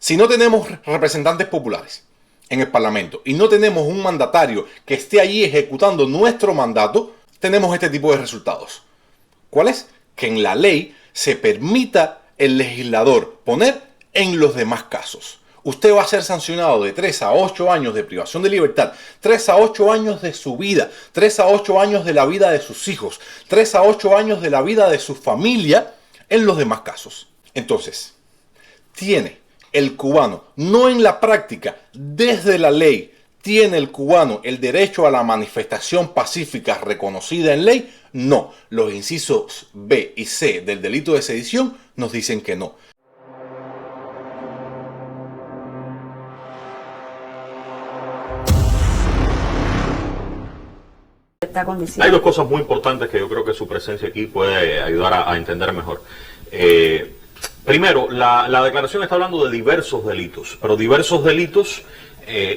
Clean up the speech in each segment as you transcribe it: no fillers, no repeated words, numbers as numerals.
Si no tenemos representantes populares en el Parlamento y no tenemos un mandatario que esté allí ejecutando nuestro mandato, tenemos este tipo de resultados. ¿Cuál es? Que en la ley se permita el legislador poner en los demás casos. Usted va a ser sancionado de 3 a 8 años de privación de libertad, 3 a 8 años de su vida, 3 a 8 años de la vida de sus hijos, 3 a 8 años de la vida de su familia en los demás casos. Entonces, tiene el cubano, no en la práctica, desde la ley, ¿tiene el cubano el derecho a la manifestación pacífica reconocida en ley? No. Los incisos B y C del delito de sedición nos dicen que no. Hay dos cosas muy importantes que yo creo que su presencia aquí puede ayudar a entender mejor. Primero, la declaración está hablando de diversos delitos, pero diversos delitos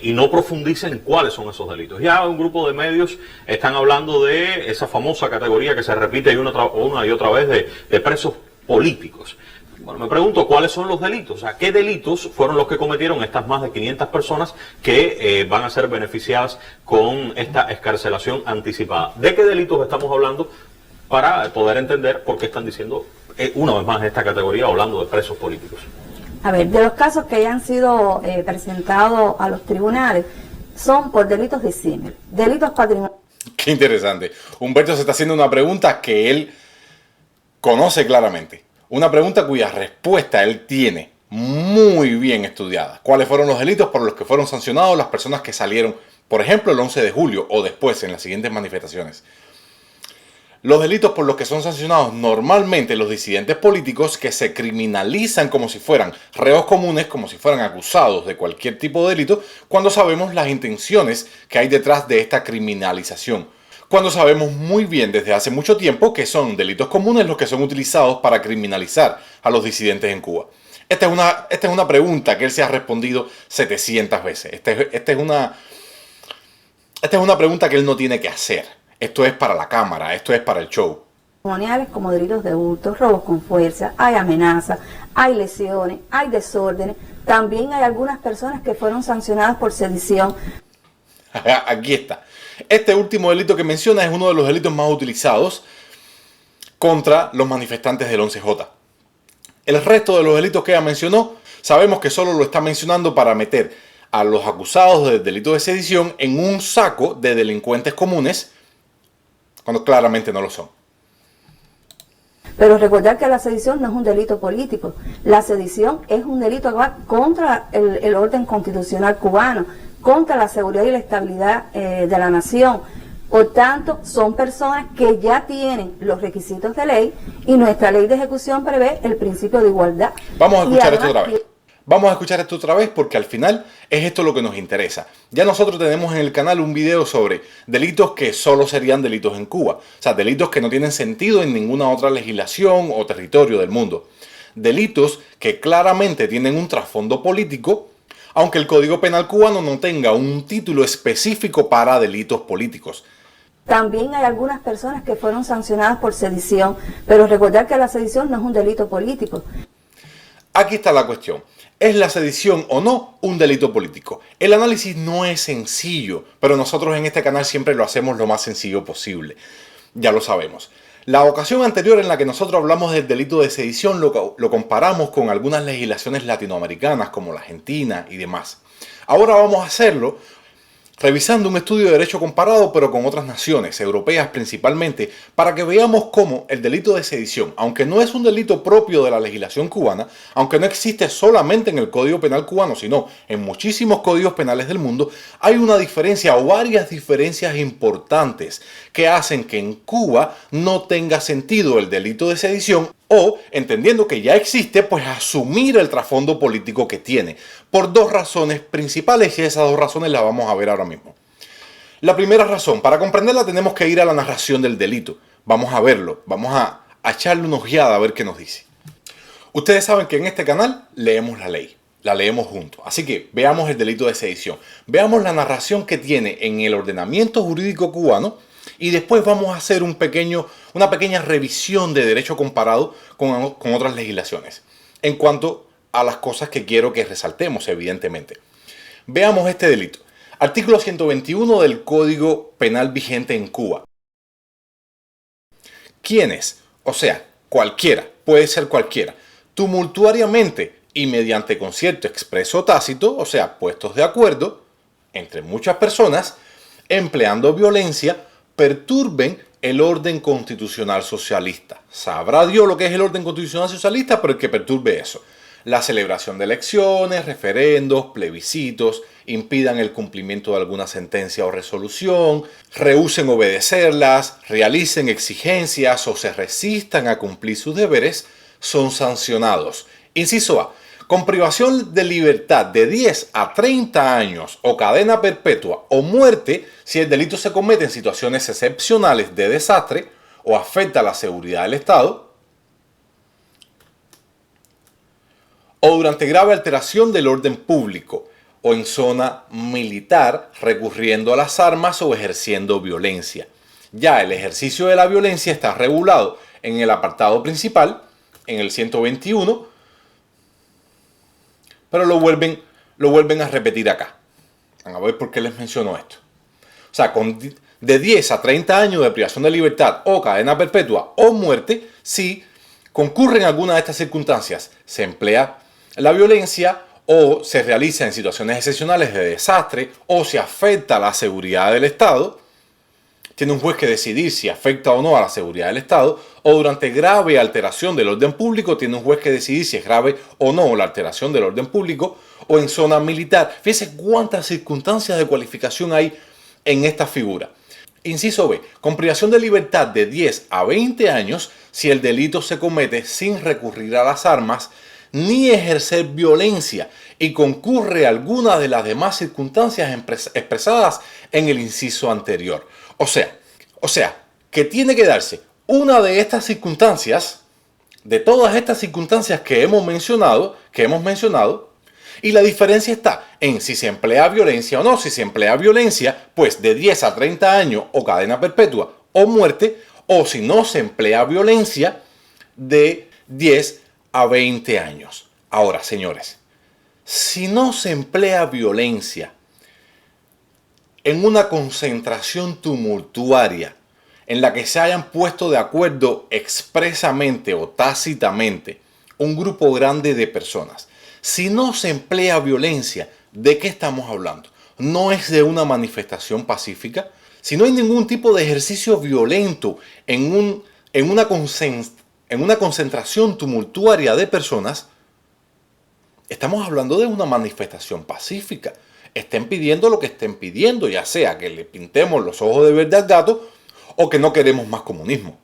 y no profundiza en cuáles son esos delitos. Ya un grupo de medios están hablando de esa famosa categoría que se repite una y otra vez de presos políticos. Bueno, me pregunto cuáles son los delitos, o sea, qué delitos fueron los que cometieron estas más de 500 personas que van a ser beneficiadas con esta excarcelación anticipada. ¿De qué delitos estamos hablando para poder entender por qué están diciendo una vez más esta categoría hablando de presos políticos? A ver, de los casos que hayan sido presentados a los tribunales son por delitos disímiles, delitos patrimoniales. Qué interesante. Humberto se está haciendo una pregunta que él conoce claramente. Una pregunta cuya respuesta él tiene muy bien estudiada. ¿Cuáles fueron los delitos por los que fueron sancionados las personas que salieron, por ejemplo, el 11 de julio o después en las siguientes manifestaciones? Los delitos por los que son sancionados normalmente los disidentes políticos que se criminalizan como si fueran reos comunes, como si fueran acusados de cualquier tipo de delito, cuando sabemos las intenciones que hay detrás de esta criminalización. Cuando sabemos muy bien desde hace mucho tiempo que son delitos comunes los que son utilizados para criminalizar a los disidentes en Cuba. Esta es una pregunta que él se ha respondido 700 veces. Esta es una pregunta que él no tiene que hacer. Esto es para la cámara, esto es para el show. Patrimoniales como delitos de hurto, robos con fuerza, hay amenazas, hay lesiones, hay desórdenes. También hay algunas personas que fueron sancionadas por sedición. Aquí está. Este último delito que menciona es uno de los delitos más utilizados contra los manifestantes del 11J. El resto de los delitos que ella mencionó, sabemos que solo lo está mencionando para meter a los acusados del delito de sedición en un saco de delincuentes comunes, cuando claramente no lo son. Pero recordar que la sedición no es un delito político. La sedición es un delito que va contra el orden constitucional cubano, contra la seguridad y la estabilidad de la nación. Por tanto, son personas que ya tienen los requisitos de ley y nuestra ley de ejecución prevé el principio de igualdad. Vamos a escuchar esto otra vez. Vamos a escuchar esto otra vez porque al final es esto lo que nos interesa. Ya nosotros tenemos en el canal un video sobre delitos que solo serían delitos en Cuba. O sea, delitos que no tienen sentido en ninguna otra legislación o territorio del mundo. Delitos que claramente tienen un trasfondo político, aunque el Código Penal cubano no tenga un título específico para delitos políticos. También hay algunas personas que fueron sancionadas por sedición, pero recordar que la sedición no es un delito político. Aquí está la cuestión. ¿Es la sedición o no un delito político? El análisis no es sencillo, pero nosotros en este canal siempre lo hacemos lo más sencillo posible. Ya lo sabemos. La ocasión anterior en la que nosotros hablamos del delito de sedición lo comparamos con algunas legislaciones latinoamericanas como la Argentina y demás. Ahora vamos a hacerlo revisando un estudio de derecho comparado pero con otras naciones, europeas principalmente, para que veamos cómo el delito de sedición, aunque no es un delito propio de la legislación cubana, aunque no existe solamente en el Código Penal cubano, sino en muchísimos códigos penales del mundo, hay una diferencia o varias diferencias importantes que hacen que en Cuba no tenga sentido el delito de sedición o, entendiendo que ya existe, pues asumir el trasfondo político que tiene, por dos razones principales y esas dos razones las vamos a ver ahora mismo. La primera razón, para comprenderla tenemos que ir a la narración del delito. Vamos a verlo, vamos a echarle una ojeada a ver qué nos dice. Ustedes saben que en este canal leemos la ley, la leemos juntos. Así que veamos el delito de sedición, veamos la narración que tiene en el ordenamiento jurídico cubano y después vamos a hacer una pequeña revisión de derecho comparado con otras legislaciones en cuanto a las cosas que quiero que resaltemos, evidentemente. Veamos este delito. Artículo 121 del Código Penal vigente en Cuba. ¿Quiénes? O sea, cualquiera, puede ser cualquiera, tumultuariamente y mediante concierto expreso o tácito, o sea, puestos de acuerdo entre muchas personas, empleando violencia, perturben el orden constitucional socialista. Sabrá Dios lo que es el orden constitucional socialista, pero el que perturbe eso. La celebración de elecciones, referendos, plebiscitos, impidan el cumplimiento de alguna sentencia o resolución, rehúsen obedecerlas, realicen exigencias o se resistan a cumplir sus deberes, son sancionados. Inciso A. Con privación de libertad de 10 a 30 años o cadena perpetua o muerte si el delito se comete en situaciones excepcionales de desastre o afecta a la seguridad del Estado, o durante grave alteración del orden público, o en zona militar, recurriendo a las armas o ejerciendo violencia. Ya el ejercicio de la violencia está regulado en el apartado principal, en el 121, pero lo vuelven a repetir acá. Van a ver por qué les menciono esto. O sea, de 10 a 30 años de privación de libertad o cadena perpetua o muerte, si concurren alguna de estas circunstancias, se emplea la violencia o se realiza en situaciones excepcionales de desastre o se afecta a la seguridad del Estado, tiene un juez que decidir si afecta o no a la seguridad del Estado, o durante grave alteración del orden público, tiene un juez que decidir si es grave o no la alteración del orden público, o en zona militar. Fíjense cuántas circunstancias de cualificación hay en esta figura. Inciso B. Con privación de libertad de 10 a 20 años si el delito se comete sin recurrir a las armas ni ejercer violencia y concurre alguna de las demás circunstancias expresadas en el inciso anterior. O sea, que tiene que darse una de estas circunstancias, de todas estas circunstancias que hemos mencionado, y la diferencia está en si se emplea violencia o no. Si se emplea violencia, pues de 10 a 30 años o cadena perpetua o muerte, o si no se emplea violencia, de 10 a 20 años. Ahora, señores, si no se emplea violencia en una concentración tumultuaria en la que se hayan puesto de acuerdo expresamente o tácitamente un grupo grande de personas, si no se emplea violencia, ¿de qué estamos hablando? ¿No es de una manifestación pacífica? Si no hay ningún tipo de ejercicio violento en una concentración tumultuaria de personas, estamos hablando de una manifestación pacífica. Estén pidiendo lo que estén pidiendo, ya sea que le pintemos los ojos de verde al gato o que no queremos más comunismo.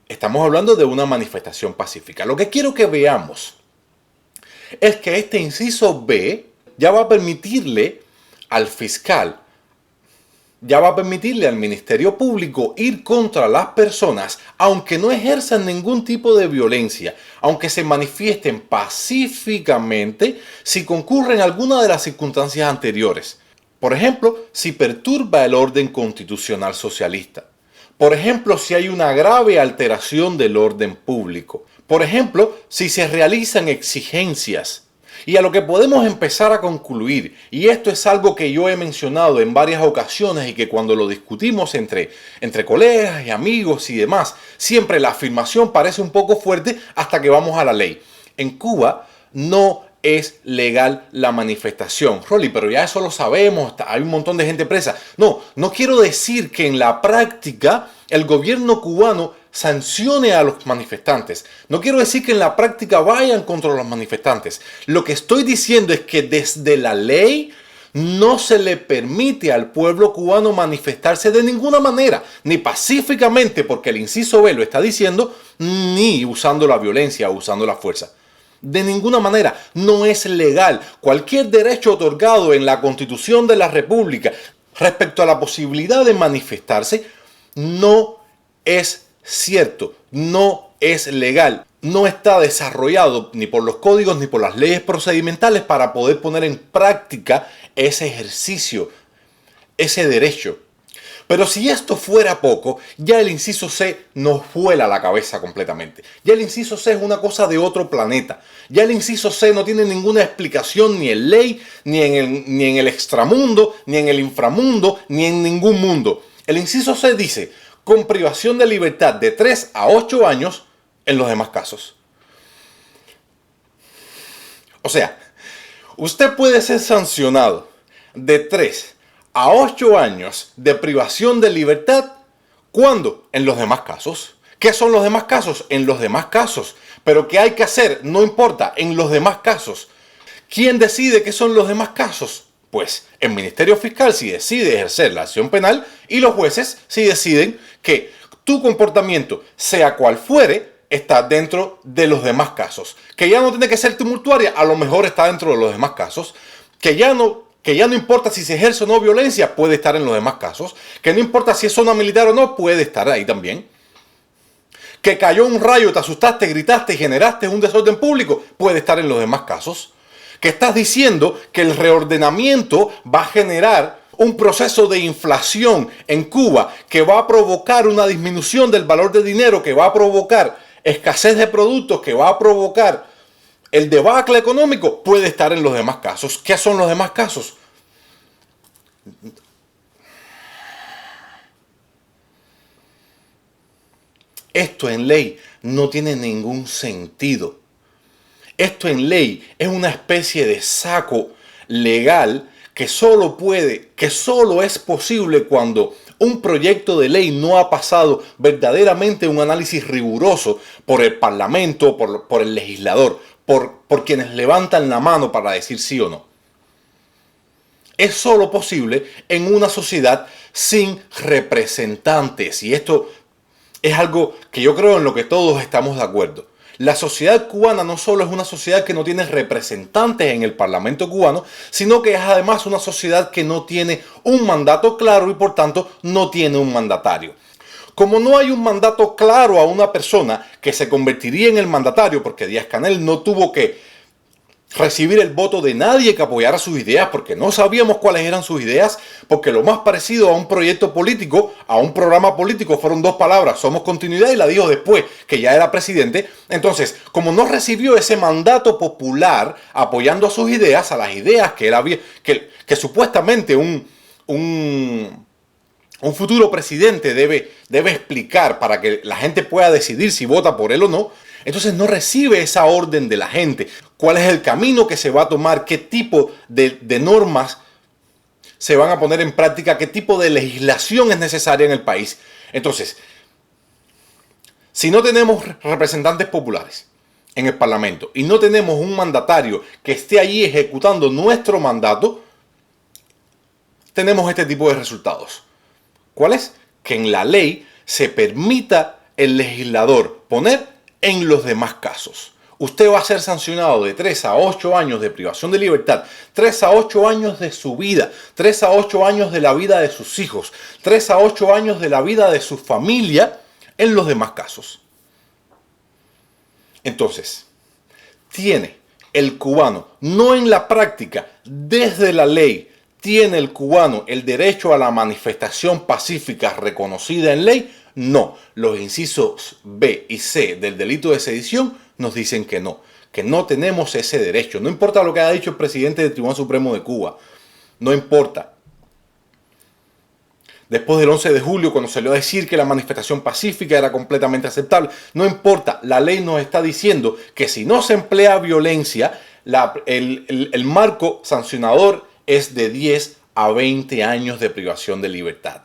Estamos hablando de una manifestación pacífica. Lo que quiero que veamos es que este inciso B ya va a permitirle al fiscal, ya va a permitirle al Ministerio Público ir contra las personas, aunque no ejerzan ningún tipo de violencia, aunque se manifiesten pacíficamente si concurren alguna de las circunstancias anteriores. Por ejemplo, si perturba el orden constitucional socialista. Por ejemplo, si hay una grave alteración del orden público. Por ejemplo, si se realizan exigencias. Y a lo que podemos empezar a concluir, y esto es algo que yo he mencionado en varias ocasiones y que cuando lo discutimos entre colegas y amigos y demás, siempre la afirmación parece un poco fuerte hasta que vamos a la ley. En Cuba no es legal la manifestación. Rolly, pero ya eso lo sabemos, hay un montón de gente presa. No quiero decir que en la práctica el gobierno cubano sancione a los manifestantes. No quiero decir que en la práctica vayan contra los manifestantes. Lo que estoy diciendo es que desde la ley no se le permite al pueblo cubano manifestarse de ninguna manera, ni pacíficamente, porque el inciso B lo está diciendo, ni usando la violencia o usando la fuerza. De ninguna manera, no es legal. Cualquier derecho otorgado en la Constitución de la República respecto a la posibilidad de manifestarse no es cierto, no es legal, no está desarrollado ni por los códigos ni por las leyes procedimentales para poder poner en práctica ese ejercicio, ese derecho. Pero si esto fuera poco, ya el inciso C nos vuela la cabeza completamente. Ya el inciso C es una cosa de otro planeta. Ya el inciso C no tiene ninguna explicación ni en ley, ni en el extramundo, ni en el inframundo, ni en ningún mundo. El inciso C dice, con privación de libertad de 3 a 8 años en los demás casos. O sea, usted puede ser sancionado de 3 a 8 años de privación de libertad. ¿Cuándo? En los demás casos. ¿Qué son los demás casos? En los demás casos. Pero ¿qué hay que hacer? No importa, en los demás casos. ¿Quién decide qué son los demás casos? Pues el Ministerio Fiscal si decide ejercer la acción penal y los jueces si deciden que tu comportamiento, sea cual fuere, está dentro de los demás casos. Que ya no tiene que ser tumultuaria, a lo mejor está dentro de los demás casos. Que ya no importa si se ejerce o no violencia, puede estar en los demás casos. Que no importa si es zona militar o no, puede estar ahí también. Que cayó un rayo, te asustaste, gritaste y generaste un desorden público, puede estar en los demás casos. Que estás diciendo que el reordenamiento va a generar un proceso de inflación en Cuba que va a provocar una disminución del valor del dinero, que va a provocar escasez de productos, que va a provocar el debacle económico, puede estar en los demás casos. ¿Qué son los demás casos? Esto en ley no tiene ningún sentido. Esto en ley es una especie de saco legal que solo es posible cuando un proyecto de ley no ha pasado verdaderamente un análisis riguroso por el Parlamento, por el legislador, por quienes levantan la mano para decir sí o no. Es solo posible en una sociedad sin representantes. Y esto es algo que yo creo en lo que todos estamos de acuerdo. La sociedad cubana no solo es una sociedad que no tiene representantes en el Parlamento cubano, sino que es además una sociedad que no tiene un mandato claro y por tanto no tiene un mandatario. Como no hay un mandato claro a una persona que se convertiría en el mandatario, porque Díaz-Canel no tuvo que recibir el voto de nadie que apoyara sus ideas, porque no sabíamos cuáles eran sus ideas, porque lo más parecido a un proyecto político, a un programa político, fueron dos palabras, somos continuidad, y la dijo después que ya era presidente. Entonces, como no recibió ese mandato popular apoyando a sus ideas, a las ideas que él había, que supuestamente un futuro presidente debe explicar para que la gente pueda decidir si vota por él o no, entonces no recibe esa orden de la gente. ¿Cuál es el camino que se va a tomar? ¿Qué tipo de normas se van a poner en práctica? ¿Qué tipo de legislación es necesaria en el país? Entonces, si no tenemos representantes populares en el Parlamento y no tenemos un mandatario que esté allí ejecutando nuestro mandato, tenemos este tipo de resultados. ¿Cuál es? Que en la ley se permita el legislador poner en los demás casos. Usted va a ser sancionado de 3 a 8 años de privación de libertad, 3 a 8 años de su vida, 3 a 8 años de la vida de sus hijos, 3 a 8 años de la vida de su familia en los demás casos. Entonces, tiene el cubano, no en la práctica, desde la ley, ¿tiene el cubano el derecho a la manifestación pacífica reconocida en ley? No. Los incisos B y C del delito de sedición nos dicen que no tenemos ese derecho. No importa lo que haya dicho el presidente del Tribunal Supremo de Cuba. No importa. Después del 11 de julio, cuando salió a decir que la manifestación pacífica era completamente aceptable, no importa. La ley nos está diciendo que si no se emplea violencia, el marco sancionador es de 10 a 20 años de privación de libertad.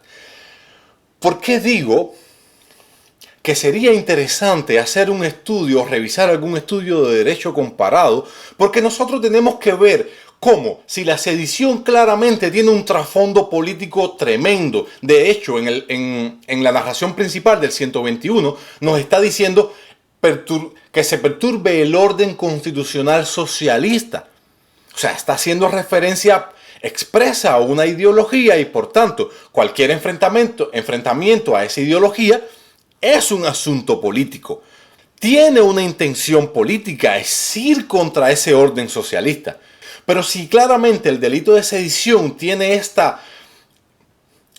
¿Por qué digo que sería interesante hacer un estudio, revisar algún estudio de derecho comparado? Porque nosotros tenemos que ver cómo, si la sedición claramente tiene un trasfondo político tremendo, de hecho en la narración principal del 121 nos está diciendo que se perturbe el orden constitucional socialista. O sea, está haciendo referencia expresa a una ideología y por tanto cualquier enfrentamiento a esa ideología es un asunto político. Tiene una intención política, es ir contra ese orden socialista. Pero si claramente el delito de sedición tiene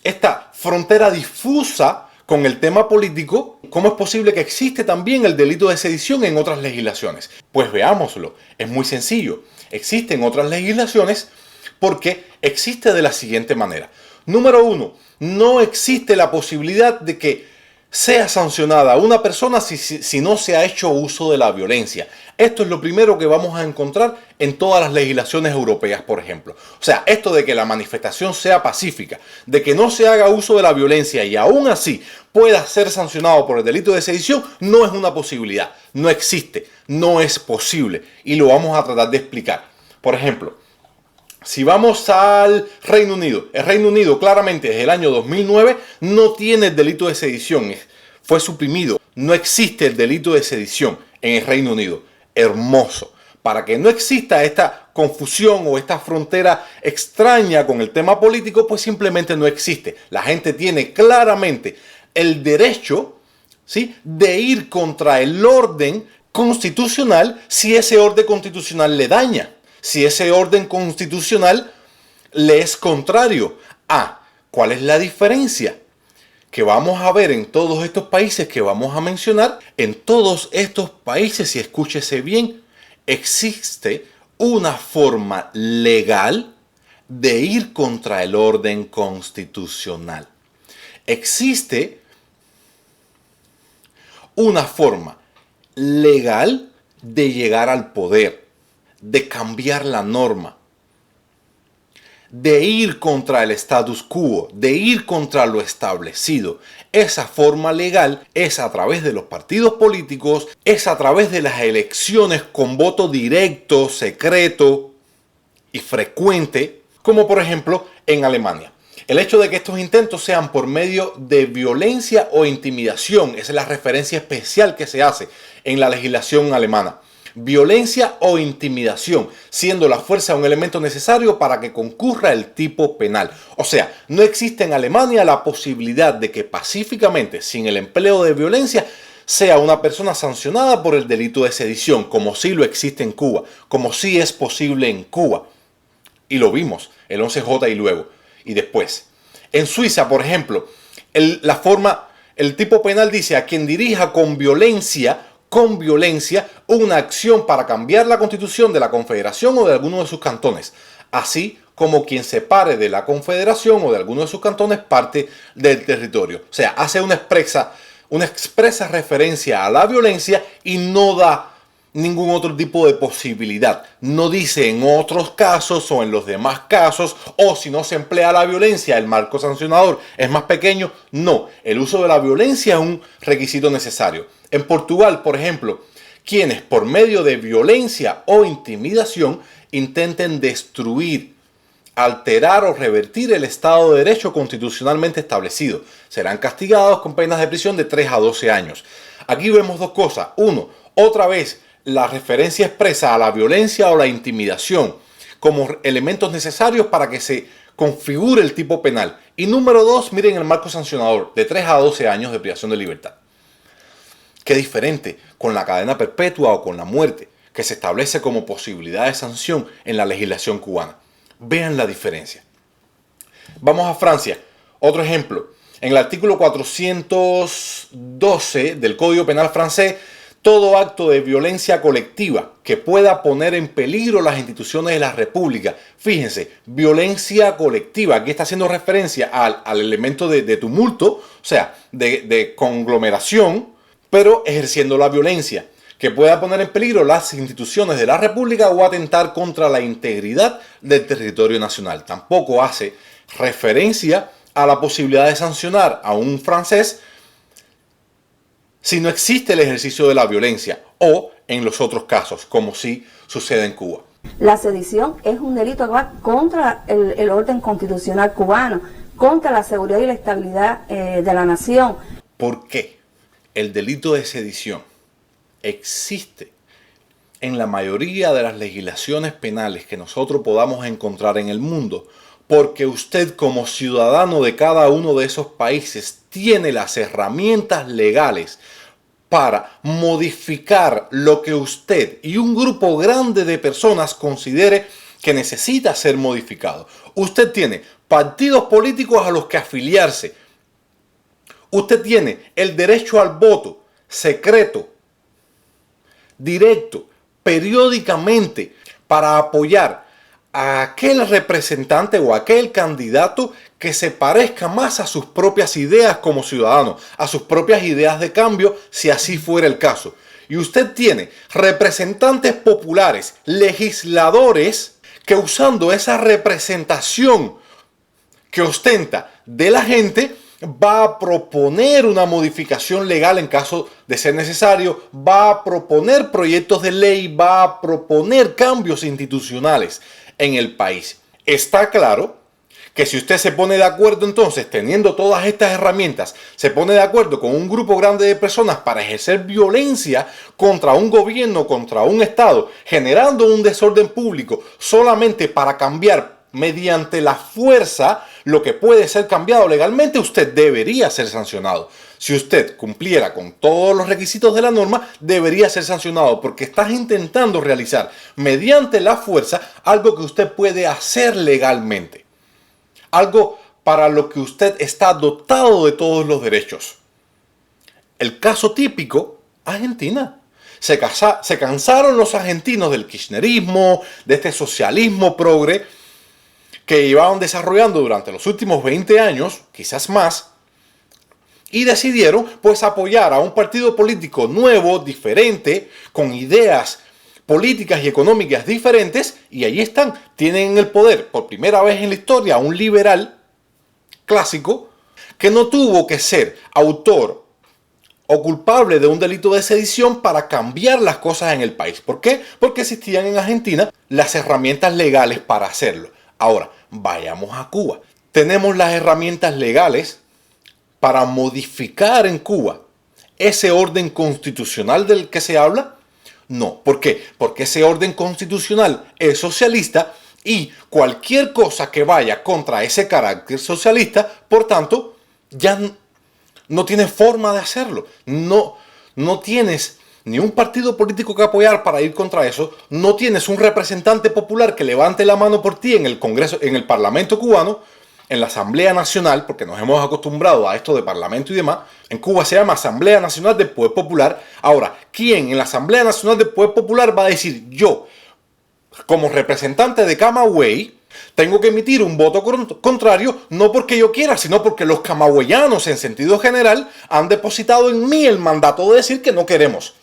esta frontera difusa con el tema político, ¿cómo es posible que existe también el delito de sedición en otras legislaciones? Pues veámoslo, es muy sencillo. Existen otras legislaciones porque existe de la siguiente manera. Número uno, no existe la posibilidad de que sea sancionada una persona si no se ha hecho uso de la violencia. Esto es lo primero que vamos a encontrar en todas las legislaciones europeas, por ejemplo. O sea, esto de que la manifestación sea pacífica, de que no se haga uso de la violencia y aún así pueda ser sancionado por el delito de sedición, no es una posibilidad, no existe, no es posible y lo vamos a tratar de explicar. Por ejemplo, si vamos al Reino Unido, el Reino Unido claramente desde el año 2009 no tiene el delito de sedición, fue suprimido, no existe el delito de sedición en el Reino Unido. Hermoso. Para que no exista esta confusión o esta frontera extraña con el tema político, pues simplemente no existe. La gente tiene claramente el derecho, ¿sí?, de ir contra el orden constitucional si ese orden constitucional le daña. Si ese orden constitucional le es contrario. ¿Cuál es la diferencia? Que vamos a ver en todos estos países que vamos a mencionar. En todos estos países, y escúchese bien, existe una forma legal de ir contra el orden constitucional. Existe una forma legal de llegar al poder, de cambiar la norma, de ir contra el status quo, de ir contra lo establecido. Esa forma legal es a través de los partidos políticos, es a través de las elecciones con voto directo, secreto y frecuente, como por ejemplo en Alemania. El hecho de que estos intentos sean por medio de violencia o intimidación, esa es la referencia especial que se hace en la legislación alemana. Violencia o intimidación, siendo la fuerza un elemento necesario para que concurra el tipo penal. O sea, no existe en Alemania la posibilidad de que pacíficamente, sin el empleo de violencia, sea una persona sancionada por el delito de sedición, como sí lo existe en Cuba, como sí es posible en Cuba. Y lo vimos, el 11J y luego, y después. En Suiza, por ejemplo, el tipo penal dice a quien dirija con violencia una acción para cambiar la constitución de la confederación o de alguno de sus cantones, así como quien separe de la confederación o de alguno de sus cantones parte del territorio. O sea, hace una expresa referencia a la violencia y no da ningún otro tipo de posibilidad. No dice en otros casos o en los demás casos, o si no se emplea la violencia, el marco sancionador es más pequeño. No, el uso de la violencia es un requisito necesario. En Portugal, por ejemplo, quienes por medio de violencia o intimidación intenten destruir, alterar o revertir el Estado de Derecho constitucionalmente establecido, serán castigados con penas de prisión de 3 a 12 años. Aquí vemos dos cosas. Uno, otra vez, la referencia expresa a la violencia o la intimidación como elementos necesarios para que se configure el tipo penal. Y número dos, miren el marco sancionador, de 3 a 12 años de privación de libertad. Qué diferente con la cadena perpetua o con la muerte, que se establece como posibilidad de sanción en la legislación cubana. Vean la diferencia. Vamos a Francia. Otro ejemplo. En el artículo 412 del Código Penal francés, todo acto de violencia colectiva que pueda poner en peligro las instituciones de la República. Fíjense, violencia colectiva. Aquí está haciendo referencia al elemento de tumulto, o sea, de conglomeración, pero ejerciendo la violencia, que pueda poner en peligro las instituciones de la República o atentar contra la integridad del territorio nacional. Tampoco hace referencia a la posibilidad de sancionar a un francés si no existe el ejercicio de la violencia o en los otros casos, como sí sucede en Cuba. La sedición es un delito que va contra el orden constitucional cubano, contra la seguridad y la estabilidad de la nación. ¿Por qué? El delito de sedición existe en la mayoría de las legislaciones penales que nosotros podamos encontrar en el mundo, porque usted como ciudadano de cada uno de esos países tiene las herramientas legales para modificar lo que usted y un grupo grande de personas considere que necesita ser modificado. Usted tiene partidos políticos a los que afiliarse. Usted tiene el derecho al voto secreto, directo, periódicamente, para apoyar a aquel representante o a aquel candidato que se parezca más a sus propias ideas como ciudadano, a sus propias ideas de cambio, si así fuera el caso. Y usted tiene representantes populares, legisladores, que usando esa representación que ostenta de la gente, va a proponer una modificación legal en caso de ser necesario, va a proponer proyectos de ley, va a proponer cambios institucionales en el país. Está claro que si usted se pone de acuerdo entonces, teniendo todas estas herramientas, se pone de acuerdo con un grupo grande de personas para ejercer violencia contra un gobierno, contra un Estado, generando un desorden público solamente para cambiar mediante la fuerza lo que puede ser cambiado legalmente, usted debería ser sancionado. Si usted cumpliera con todos los requisitos de la norma, debería ser sancionado porque estás intentando realizar mediante la fuerza algo que usted puede hacer legalmente. Algo para lo que usted está dotado de todos los derechos. El caso típico, Argentina. Se cansaron los argentinos del kirchnerismo, de este socialismo progre, que llevaban desarrollando durante los últimos 20 años, quizás más, y decidieron pues apoyar a un partido político nuevo, diferente, con ideas políticas y económicas diferentes, y ahí están, tienen en el poder por primera vez en la historia a un liberal clásico que no tuvo que ser autor o culpable de un delito de sedición para cambiar las cosas en el país. ¿Por qué? Porque existían en Argentina las herramientas legales para hacerlo. Ahora, vayamos a Cuba. Tenemos las herramientas legales para modificar en Cuba ese orden constitucional del que se habla. No, ¿por qué? Porque ese orden constitucional es socialista y cualquier cosa que vaya contra ese carácter socialista, por tanto, ya no tienes forma de hacerlo. No tienes ni un partido político que apoyar para ir contra eso, no tienes un representante popular que levante la mano por ti en el Congreso, en el Parlamento cubano, en la Asamblea Nacional, porque nos hemos acostumbrado a esto de Parlamento y demás. En Cuba se llama Asamblea Nacional del Poder Popular. Ahora, ¿quién en la Asamblea Nacional del Poder Popular va a decir yo, como representante de Camagüey, tengo que emitir un voto contrario, no porque yo quiera, sino porque los camagüeyanos en sentido general han depositado en mí el mandato de decir que no queremos?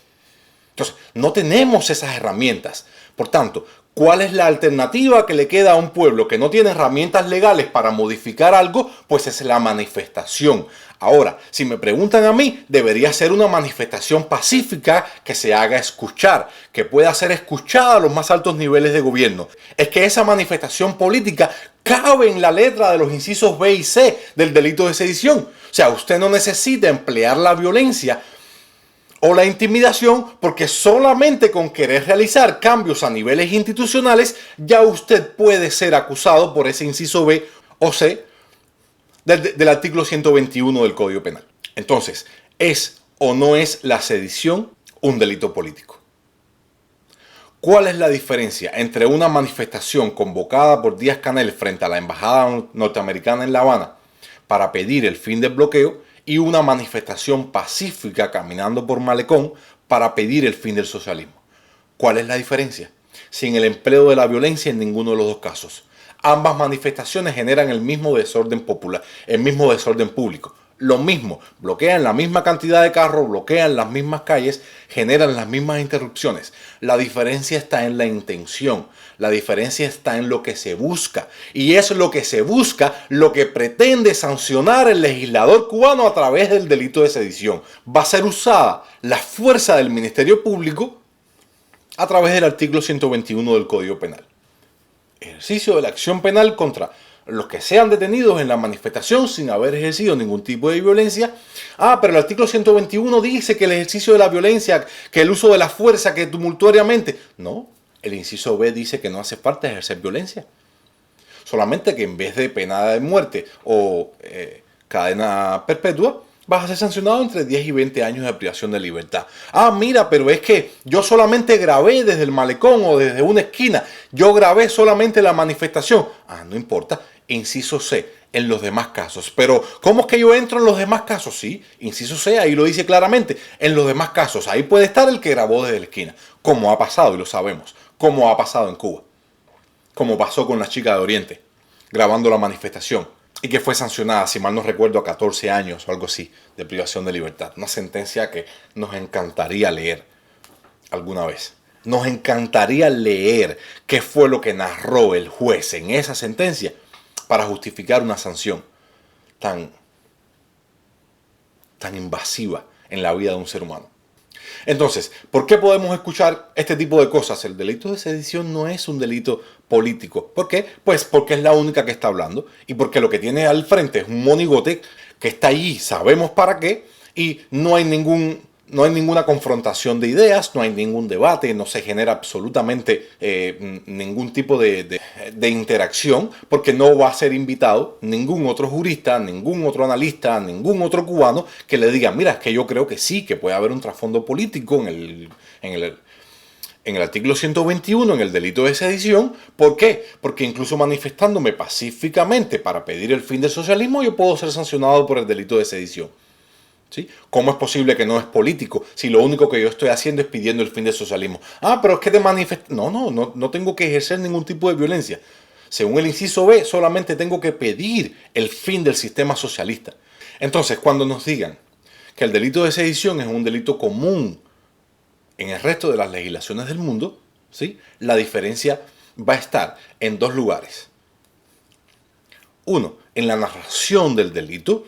Entonces, no tenemos esas herramientas. Por tanto, ¿cuál es la alternativa que le queda a un pueblo que no tiene herramientas legales para modificar algo? Pues es la manifestación. Ahora, si me preguntan a mí, debería ser una manifestación pacífica que se haga escuchar, que pueda ser escuchada a los más altos niveles de gobierno. Es que esa manifestación política cabe en la letra de los incisos B y C del delito de sedición. O sea, usted no necesita emplear la violencia o la intimidación, porque solamente con querer realizar cambios a niveles institucionales ya usted puede ser acusado por ese inciso B o C del artículo 121 del Código Penal. Entonces, ¿es o no es la sedición un delito político? ¿Cuál es la diferencia entre una manifestación convocada por Díaz-Canel frente a la embajada norteamericana en La Habana para pedir el fin del bloqueo y una manifestación pacífica caminando por Malecón para pedir el fin del socialismo? ¿Cuál es la diferencia? Sin el empleo de la violencia en ninguno de los dos casos. Ambas manifestaciones generan el mismo desorden popular, el mismo desorden público. Lo mismo, bloquean la misma cantidad de carros, bloquean las mismas calles, generan las mismas interrupciones. La diferencia está en la intención, la diferencia está en lo que se busca. Y es lo que se busca, lo que pretende sancionar el legislador cubano a través del delito de sedición. Va a ser usada la fuerza del Ministerio Público a través del artículo 121 del Código Penal. Ejercicio de la acción penal contra los que sean detenidos en la manifestación sin haber ejercido ningún tipo de violencia. Pero el artículo 121 dice que el ejercicio de la violencia, que el uso de la fuerza, que tumultuariamente. No, el inciso B dice que no hace falta ejercer violencia. Solamente que en vez de pena de muerte o cadena perpetua, vas a ser sancionado entre 10 y 20 años de privación de libertad. Ah, mira, pero es que yo solamente grabé desde el malecón o desde una esquina. Yo grabé solamente la manifestación. Ah, no importa. Inciso C, en los demás casos. Pero, ¿cómo es que yo entro en los demás casos? Sí, inciso C, ahí lo dice claramente. En los demás casos, ahí puede estar el que grabó desde la esquina. Como ha pasado, y lo sabemos. Como ha pasado en Cuba. Como pasó con la chica de Oriente, grabando la manifestación. Y que fue sancionada, si mal no recuerdo, a 14 años o algo así, de privación de libertad. Una sentencia que nos encantaría leer alguna vez. Nos encantaría leer qué fue lo que narró el juez en esa sentencia para justificar una sanción tan invasiva en la vida de un ser humano. Entonces, ¿por qué podemos escuchar este tipo de cosas? El delito de sedición no es un delito político. ¿Por qué? Pues porque es la única que está hablando y porque lo que tiene al frente es un monigote que está allí, sabemos para qué, y no hay ninguna confrontación de ideas, no hay ningún debate, no se genera absolutamente ningún tipo de interacción, porque no va a ser invitado ningún otro jurista, ningún otro analista, ningún otro cubano que le diga, mira, es que yo creo que sí, que puede haber un trasfondo político en el artículo 121, en el delito de sedición. ¿Por qué? Porque incluso manifestándome pacíficamente para pedir el fin del socialismo, yo puedo ser sancionado por el delito de sedición. ¿Sí? ¿Cómo es posible que no es político si lo único que yo estoy haciendo es pidiendo el fin del socialismo? Ah, pero es que te manifestas. No tengo que ejercer ningún tipo de violencia. Según el inciso B, solamente tengo que pedir el fin del sistema socialista. Entonces, cuando nos digan que el delito de sedición es un delito común en el resto de las legislaciones del mundo, ¿sí? La diferencia va a estar en dos lugares. Uno, en la narración del delito,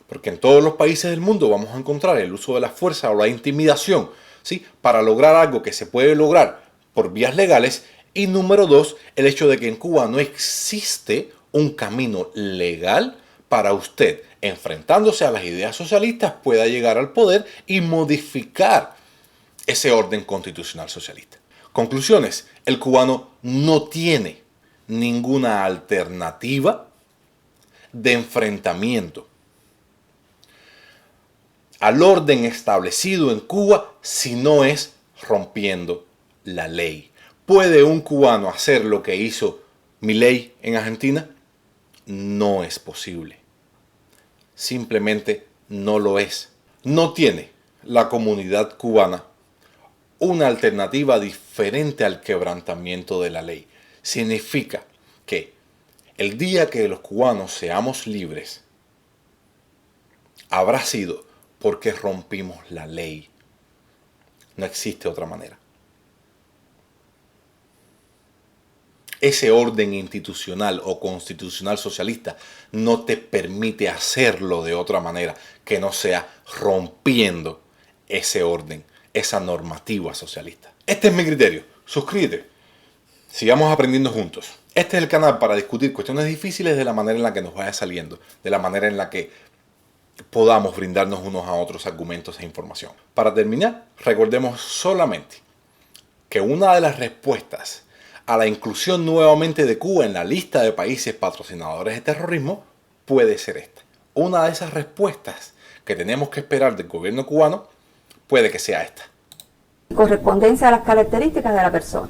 porque en todos los países del mundo vamos a encontrar el uso de la fuerza o la intimidación, ¿sí? Para lograr algo que se puede lograr por vías legales. Y número dos, el hecho de que en Cuba no existe un camino legal para usted, enfrentándose a las ideas socialistas, pueda llegar al poder y modificar ese orden constitucional socialista. Conclusiones, el cubano no tiene ninguna alternativa de enfrentamiento al orden establecido en Cuba si no es rompiendo la ley. ¿Puede un cubano hacer lo que hizo Milei en Argentina? No es posible. Simplemente no lo es. No tiene la comunidad cubana una alternativa diferente al quebrantamiento de la ley. Significa que el día que los cubanos seamos libres, habrá sido porque rompimos la ley. No existe otra manera. Ese orden institucional o constitucional socialista no te permite hacerlo de otra manera que no sea rompiendo ese orden, esa normativa socialista. Este es mi criterio. Suscríbete. Sigamos aprendiendo juntos. Este es el canal para discutir cuestiones difíciles de la manera en la que nos vaya saliendo, de la manera en la que podamos brindarnos unos a otros argumentos e información. Para terminar, recordemos solamente que una de las respuestas a la inclusión nuevamente de Cuba en la lista de países patrocinadores de terrorismo puede ser esta. Una de esas respuestas que tenemos que esperar del gobierno cubano puede que sea esta. Correspondencia a las características de la persona.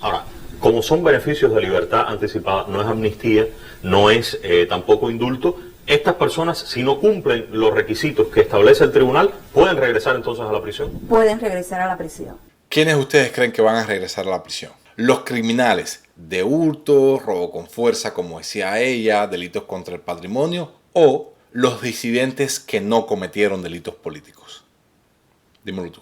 Ahora, como son beneficios de libertad anticipada, no es amnistía, no es tampoco indulto, estas personas, si no cumplen los requisitos que establece el tribunal, ¿pueden regresar entonces a la prisión? Pueden regresar a la prisión. ¿Quiénes ustedes creen que van a regresar a la prisión? Los criminales de hurto, robo con fuerza, como decía ella, delitos contra el patrimonio, o los disidentes que no cometieron delitos políticos. Dímelo tú.